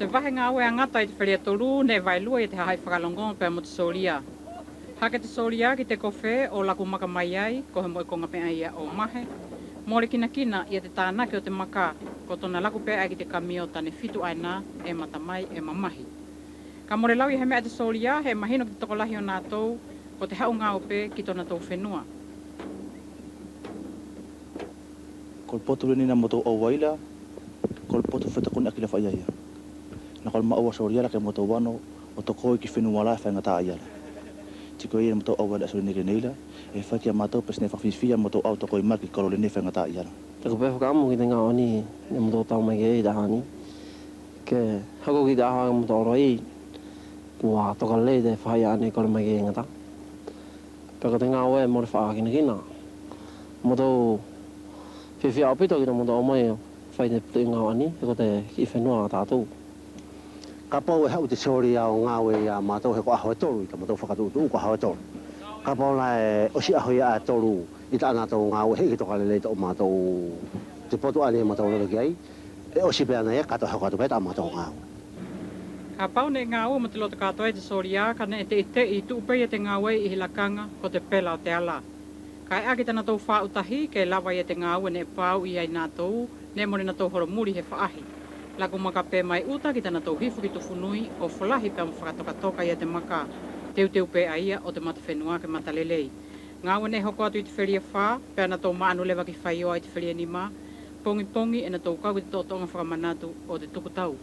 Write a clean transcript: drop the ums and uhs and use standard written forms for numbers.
te wahe ngā oe angata i te whiria toru, ne vai lua i te hahai whakalongonga pēr mo te solia. Hake te solia ki te kofe o laku maka mai ai, ko he moe konga pēr ia o mahe. Mōre kina kina ia te tānake o te maka, ko tona laku pēr ki te kamio tane fitu aina e matamai e mamahi. Ka more lau i he mea te solia, he mahino ki te tokolahi o nātou, ko te hau ngā ope ki tona tau whenua. Ko le potu leni na moto o waila, ko le potu whetakuni akila whaiaia. Na ko le maua soriala ke moto wano, o to koi ki whenua la whaingata aiala. Tiko ia moto o waila sori nere neila, e whakia mātou pesne whawhiwhia moto au to koi marki koro le ne whaingata aiala. Tako pe whakaamu ki te ngā oni, ne moto tau mai ke e tahani. Ke hako ki te aha ke moto oro i, mua toka le te whai ane kore mai ke ngata. Peko te ngā oe mo le wha kina kina. Moto whiwhia o pito ki te moto o mai whai te putu i ngā ani, e ko te ki whenua tātou. Ka pau e hau te sori au ngā oe a mātou he ko aho e toru i ta mātou whakatutu ko aho e toru. Ka pau na e osi aho ia e toru i ta anātou ngā oe he ki toka lele o mātou te potu ane e mātou lolo ki ai. E osi pe ana e kato hau kato peta a mātou ngā oe. Ka pau ne ngā oe mo te loto katoa e te soria, ka ne te ite i tuupei e te ngā oe i hilakanga ko te pela o te ala. Ka e aki tana tau wha utahi ke lawa i te ngā oe ne pau i ai nātou, ne mone na tau horo muri he whaahi. Laku maka pē mai uta ki tana tau hifu ki tu whunui o whalahi pē mo whakatoka i te maka teu pē aia o te mata whenua ke mata lelei. Ngā oe ne hoko atu i te whiria wha, pē na tau maanu lewa ki whaioa i te whiria nima, pongi e na tau kau ki te totonga whakamanatu o te tukutau.